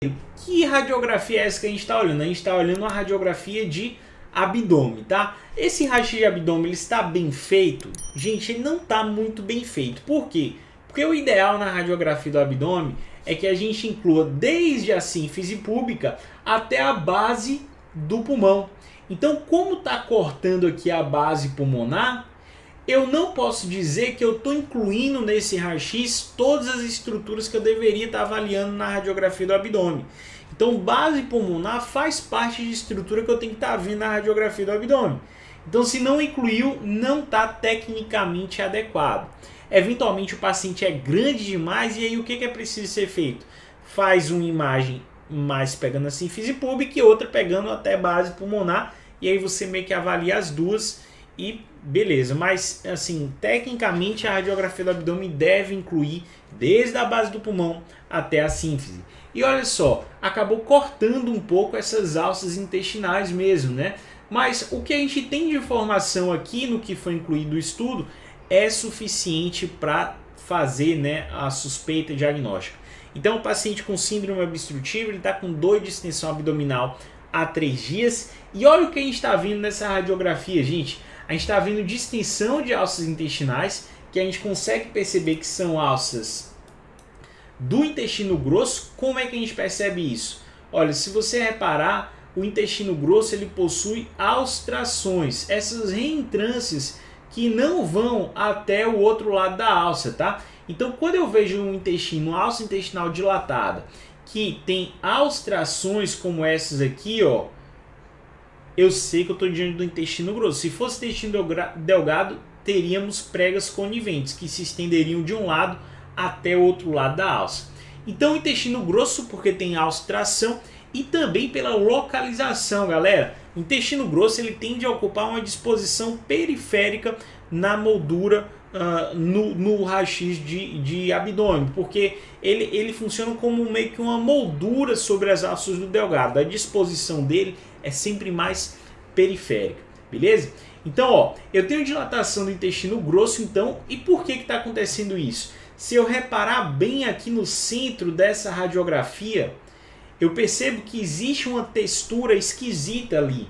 Que radiografia é essa que a gente está olhando? A gente está olhando uma radiografia de abdômen, tá? Esse raio de abdômen ele está bem feito? Gente, ele não está muito bem feito. Por quê? Porque o ideal na radiografia do abdômen é que a gente inclua desde a sínfise púbica até a base do pulmão. Então, como está cortando aqui a base pulmonar, eu não posso dizer que eu estou incluindo nesse raio-x todas as estruturas que eu deveria estar avaliando na radiografia do abdômen. Então, base pulmonar faz parte de estrutura que eu tenho que estar vendo na radiografia do abdômen. Então, se não incluiu, não está tecnicamente adequado. Eventualmente, o paciente é grande demais e aí o que é preciso ser feito? Faz uma imagem mais pegando a sínfise púbica e outra pegando até base pulmonar e aí você meio que avalia as duas e beleza, mas assim, tecnicamente a radiografia do abdômen deve incluir desde a base do pulmão até a sínfise. E olha só, acabou cortando um pouco essas alças intestinais mesmo, né? Mas o que a gente tem de informação aqui no que foi incluído no estudo é suficiente para fazer, né, a suspeita diagnóstica. Então o paciente com síndrome obstrutiva está com dor de distensão abdominal há 3 dias. E olha o que a gente está vendo nessa radiografia, gente. A gente está vendo distensão de alças intestinais, que a gente consegue perceber que são alças do intestino grosso. Como é que a gente percebe isso? Olha, se você reparar, o intestino grosso ele possui austrações, essas reentrâncias que não vão até o outro lado da alça, tá? Então, quando eu vejo um intestino, uma alça intestinal dilatada, que tem austrações como essas aqui, ó, eu sei que eu estou diante do intestino grosso. Se fosse intestino delgado, teríamos pregas coniventes, que se estenderiam de um lado até o outro lado da alça. Então, o intestino grosso, porque tem austração, e também pela localização, galera. O intestino grosso ele tende a ocupar uma disposição periférica na moldura, no raio-x de abdômen, porque ele funciona como meio que uma moldura sobre as alças do delgado. A disposição dele é sempre mais periférica, beleza? Então, ó, eu tenho dilatação do intestino grosso, então, e por que está acontecendo isso? Se eu reparar bem aqui no centro dessa radiografia, eu percebo que existe uma textura esquisita ali,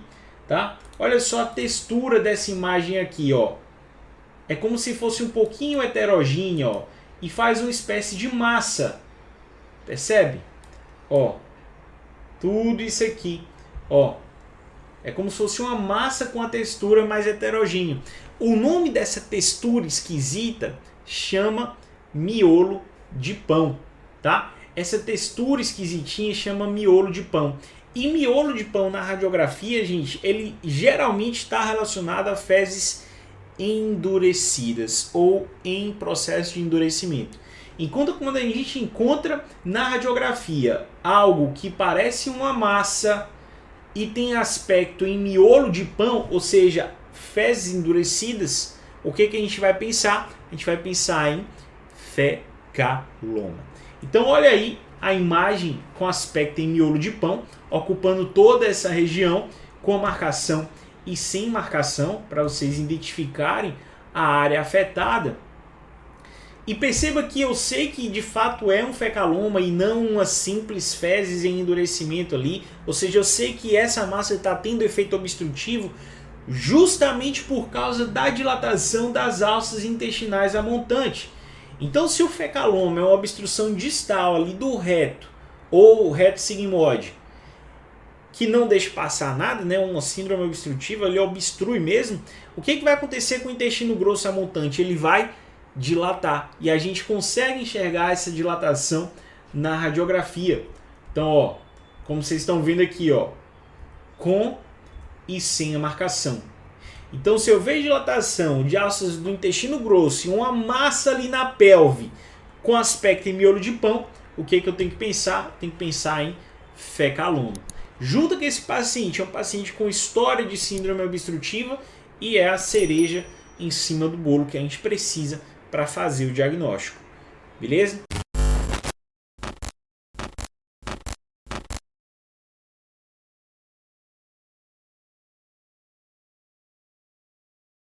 tá? Olha só a textura dessa imagem aqui, ó. É como se fosse um pouquinho heterogêneo, ó, e faz uma espécie de massa. Percebe? Ó, tudo isso aqui, ó. É como se fosse uma massa com a textura mais heterogênea. O nome dessa textura esquisita chama miolo de pão, tá? Essa textura esquisitinha chama miolo de pão. E miolo de pão na radiografia, gente, ele geralmente está relacionado a fezes endurecidas ou em processo de endurecimento. Enquanto quando a gente encontra na radiografia algo que parece uma massa e tem aspecto em miolo de pão, ou seja, fezes endurecidas, o que a gente vai pensar? A gente vai pensar em fecaloma. Então olha aí a imagem com aspecto em miolo de pão, ocupando toda essa região com marcação e sem marcação, para vocês identificarem a área afetada. E perceba que eu sei que de fato é um fecaloma e não uma simples fezes em endurecimento ali. Ou seja, eu sei que essa massa está tendo efeito obstrutivo justamente por causa da dilatação das alças intestinais a montante. Então, se o fecaloma é uma obstrução distal ali do reto ou reto sigmoide, que não deixa passar nada, né, uma síndrome obstrutiva, ele obstrui mesmo, o que vai acontecer com o intestino grosso a montante? Ele vai dilatar e a gente consegue enxergar essa dilatação na radiografia. Então, ó, como vocês estão vendo aqui, ó, com e sem a marcação. Então, se eu vejo dilatação de alças do intestino grosso e uma massa ali na pelve com aspecto em miolo de pão, o que eu tenho que pensar? Tenho que pensar em fecaloma. Junto que esse paciente é um paciente com história de síndrome obstrutiva e é a cereja em cima do bolo que a gente precisa para fazer o diagnóstico. Beleza?